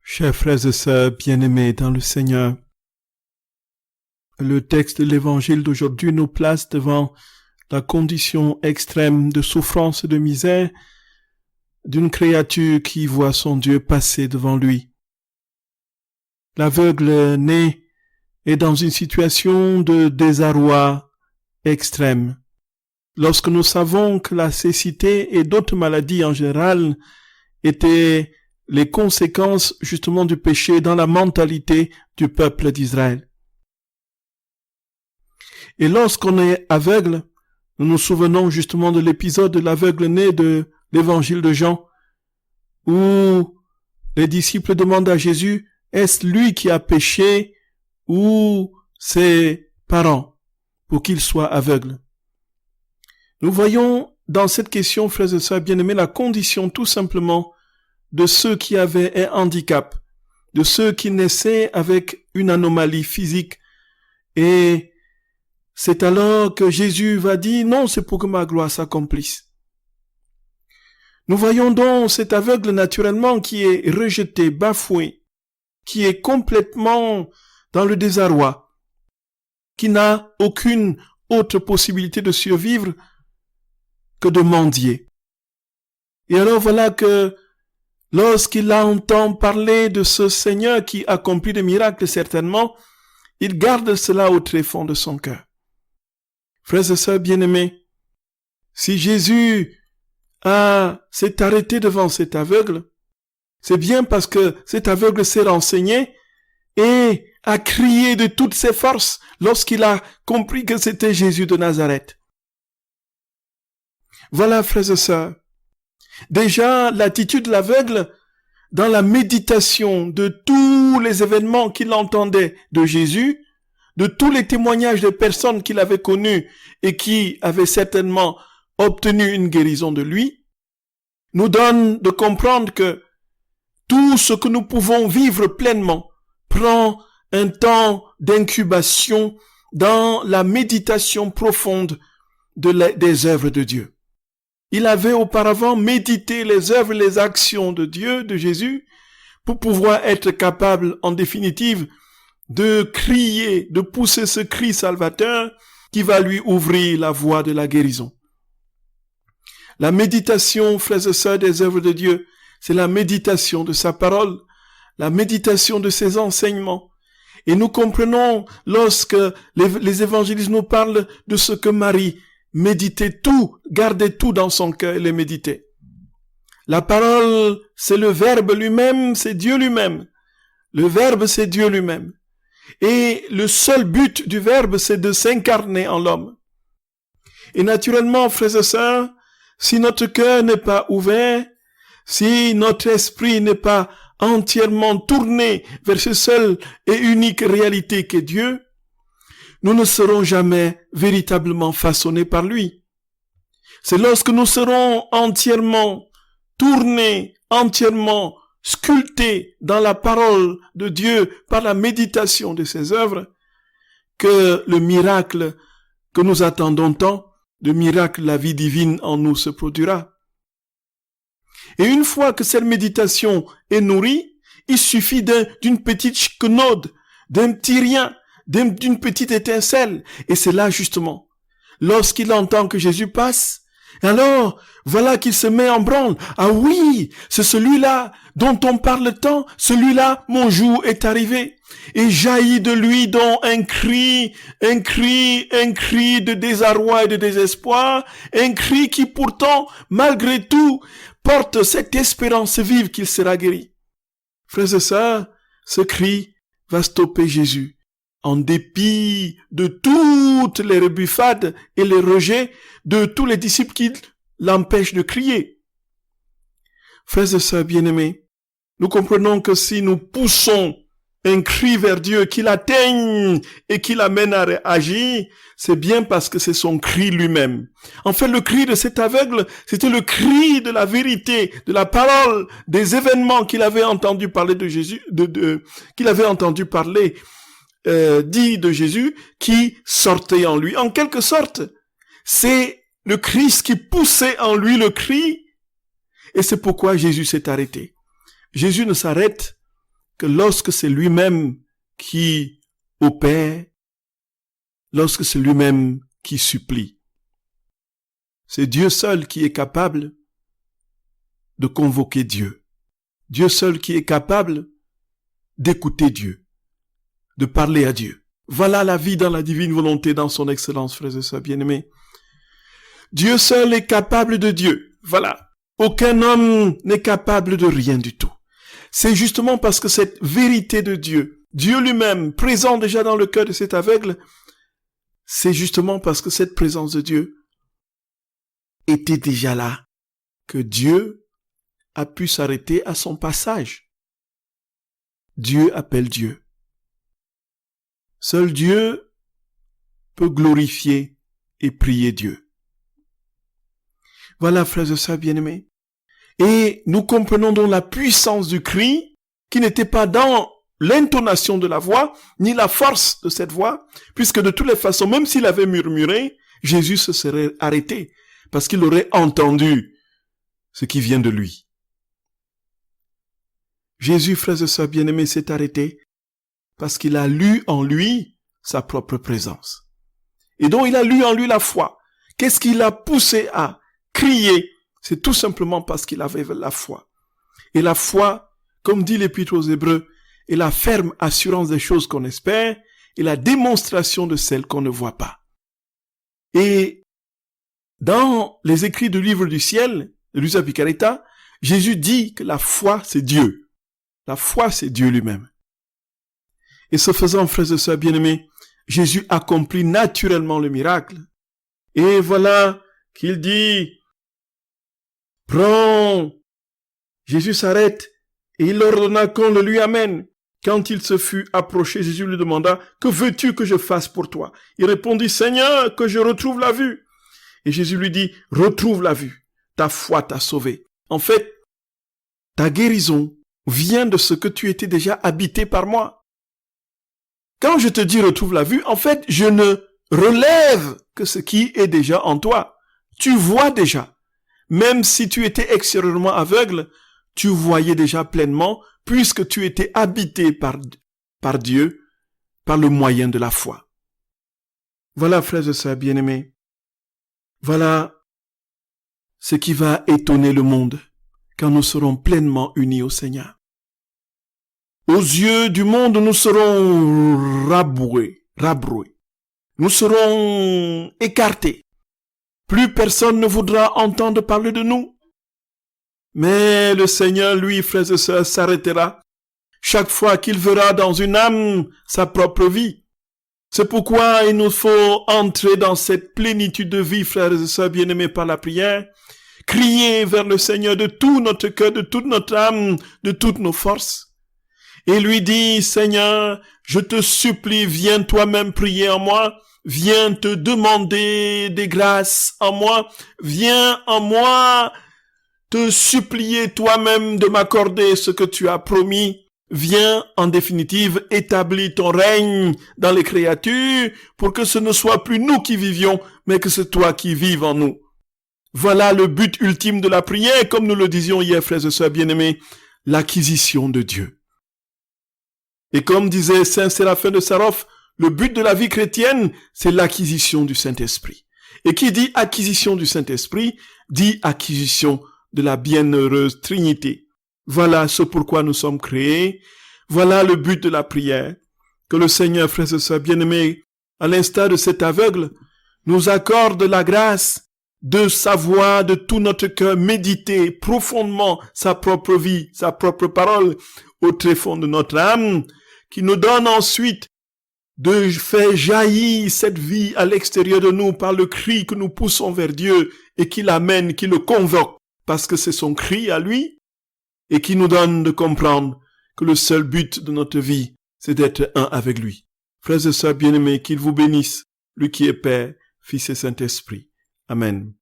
Chers frères et sœurs bien-aimés dans le Seigneur, le texte de l'évangile d'aujourd'hui nous place devant la condition extrême de souffrance et de misère d'une créature qui voit son Dieu passer devant lui. L'aveugle né est dans une situation de désarroi extrême. Lorsque nous savons que la cécité et d'autres maladies en général étaient les conséquences justement du péché dans la mentalité du peuple d'Israël. Et lorsqu'on est aveugle, nous nous souvenons justement de l'épisode de l'aveugle né de l'évangile de Jean, où les disciples demandent à Jésus, est-ce lui qui a péché ou ses parents pour qu'il soit aveugle? Nous voyons dans cette question, frères et sœurs bien-aimés, la condition tout simplement de ceux qui avaient un handicap, de ceux qui naissaient avec une anomalie physique. Et c'est alors que Jésus va dire, non, c'est pour que ma gloire s'accomplisse. Nous voyons donc cet aveugle naturellement qui est rejeté, bafoué, qui est complètement dans le désarroi, qui n'a aucune autre possibilité de survivre que de mendier. Et alors voilà que lorsqu'il entend parler de ce Seigneur qui accomplit des miracles certainement, il garde cela au tréfonds de son cœur. Frères et sœurs bien-aimés, si Jésus s'est arrêté devant cet aveugle, c'est bien parce que cet aveugle s'est renseigné et a crié de toutes ses forces lorsqu'il a compris que c'était Jésus de Nazareth. Voilà, frères et sœurs, déjà l'attitude de l'aveugle dans la méditation de tous les événements qu'il entendait de Jésus, de tous les témoignages de personnes qu'il avait connues et qui avaient certainement obtenu une guérison de lui, nous donne de comprendre que tout ce que nous pouvons vivre pleinement prend un temps d'incubation dans la méditation profonde des œuvres de Dieu. Il avait auparavant médité les œuvres, les actions de Dieu, de Jésus, pour pouvoir être capable, en définitive, de crier, de pousser ce cri salvateur qui va lui ouvrir la voie de la guérison. La méditation, frères et sœurs, des œuvres de Dieu, c'est la méditation de sa parole, la méditation de ses enseignements. Et nous comprenons lorsque les évangélistes nous parlent de ce que Marie méditait tout, gardait tout dans son cœur et les méditait. La parole, c'est le Verbe lui-même, c'est Dieu lui-même. Le Verbe, c'est Dieu lui-même. Et le seul but du Verbe, c'est de s'incarner en l'homme. Et naturellement, frères et sœurs, si notre cœur n'est pas ouvert, si notre esprit n'est pas entièrement tourné vers ce seul et unique réalité qu'est Dieu, nous ne serons jamais véritablement façonnés par lui. C'est lorsque nous serons entièrement tournés, entièrement sculptés dans la parole de Dieu par la méditation de ses œuvres, que le miracle que nous attendons tant, le miracle de la vie divine en nous se produira. Et une fois que cette méditation est nourrie, il suffit d'une petite chiquenaude, d'un petit rien, d'une petite étincelle. Et c'est là justement, lorsqu'il entend que Jésus passe, alors voilà qu'il se met en branle. Ah oui, c'est celui-là dont on parle tant, celui-là, mon jour est arrivé. Et jaillit de lui donc un cri de désarroi et de désespoir, un cri qui pourtant, malgré tout, porte cette espérance vive qu'il sera guéri. Frères et sœurs, ce cri va stopper Jésus, en dépit de toutes les rebuffades et les rejets de tous les disciples qui l'empêchent de crier. Frères et sœurs bien-aimés, nous comprenons que si nous poussons un cri vers Dieu, qu'il atteigne et qu'il amène à agir, c'est bien parce que c'est son cri lui-même. En fait, le cri de cet aveugle, c'était le cri de la vérité, de la parole, des événements qu'il avait entendu parler de Jésus, qu'il avait entendu parler, dit de Jésus, qui sortait en lui. En quelque sorte, c'est le Christ qui poussait en lui le cri, et c'est pourquoi Jésus s'est arrêté. Jésus ne s'arrête que lorsque c'est lui-même qui opère, lorsque c'est lui-même qui supplie. C'est Dieu seul qui est capable de convoquer Dieu. Dieu seul qui est capable d'écouter Dieu, de parler à Dieu. Voilà la vie dans la divine volonté, dans son excellence, frères et sœurs bien-aimés. Dieu seul est capable de Dieu. Voilà. Aucun homme n'est capable de rien du tout. C'est justement parce que cette vérité de Dieu, Dieu lui-même, présent déjà dans le cœur de cet aveugle, c'est justement parce que cette présence de Dieu était déjà là, que Dieu a pu s'arrêter à son passage. Dieu appelle Dieu. Seul Dieu peut glorifier et prier Dieu. Voilà, frères et sœurs bien-aimés. Et nous comprenons donc la puissance du cri, qui n'était pas dans l'intonation de la voix, ni la force de cette voix, puisque de toutes les façons, même s'il avait murmuré, Jésus se serait arrêté, parce qu'il aurait entendu ce qui vient de lui. Jésus, frères et sœurs bien-aimés, s'est arrêté parce qu'il a lu en lui sa propre présence. Et donc il a lu en lui la foi. Qu'est-ce qui l'a poussé à crier? C'est tout simplement parce qu'il avait la foi. Et la foi, comme dit l'Épître aux Hébreux, est la ferme assurance des choses qu'on espère et la démonstration de celles qu'on ne voit pas. Et dans les écrits du livre du ciel, de Luisa Picaretta, Jésus dit que la foi, c'est Dieu. La foi, c'est Dieu lui-même. Et ce faisant, frères et sœurs bien-aimés, Jésus accomplit naturellement le miracle. Et voilà qu'il dit, prends. Jésus s'arrête et il ordonna qu'on le lui amène. Quand il se fut approché, Jésus lui demanda, que veux-tu que je fasse pour toi? Il répondit, Seigneur, que je retrouve la vue. Et Jésus lui dit, retrouve la vue. Ta foi t'a sauvé. En fait, ta guérison vient de ce que tu étais déjà habité par moi. Quand je te dis retrouve la vue, en fait, je ne relève que ce qui est déjà en toi. Tu vois déjà. Même si tu étais extérieurement aveugle, tu voyais déjà pleinement, puisque tu étais habité par Dieu, par le moyen de la foi. Voilà, frères et sœurs bien-aimés. Voilà ce qui va étonner le monde quand nous serons pleinement unis au Seigneur. Aux yeux du monde, nous serons rabroués. Nous serons écartés. Plus personne ne voudra entendre parler de nous. Mais le Seigneur, lui, frères et sœurs, s'arrêtera chaque fois qu'il verra dans une âme sa propre vie. C'est pourquoi il nous faut entrer dans cette plénitude de vie, frères et sœurs bien-aimés, par la prière. Crier vers le Seigneur de tout notre cœur, de toute notre âme, de toutes nos forces. Et lui dit, Seigneur, je te supplie, viens toi-même prier en moi, viens te demander des grâces en moi, viens en moi te supplier toi-même de m'accorder ce que tu as promis, viens en définitive établir ton règne dans les créatures pour que ce ne soit plus nous qui vivions, mais que c'est toi qui vives en nous. Voilà le but ultime de la prière, comme nous le disions hier, frères et sœurs bien-aimés, l'acquisition de Dieu. Et comme disait Saint Séraphin de Sarov, le but de la vie chrétienne, c'est l'acquisition du Saint-Esprit. Et qui dit acquisition du Saint-Esprit, dit acquisition de la bienheureuse Trinité. Voilà ce pourquoi nous sommes créés. Voilà le but de la prière. Que le Seigneur, frères et sœurs bien-aimés, à l'instar de cet aveugle, nous accorde la grâce de savoir de tout notre cœur méditer profondément sa propre vie, sa propre parole au tréfonds de notre âme, qui nous donne ensuite de faire jaillir cette vie à l'extérieur de nous par le cri que nous poussons vers Dieu et qui l'amène, qui le convoque, parce que c'est son cri à lui, et qui nous donne de comprendre que le seul but de notre vie, c'est d'être un avec lui. Frères et sœurs bien-aimés, qu'il vous bénisse, lui qui est Père, Fils et Saint-Esprit. Amen.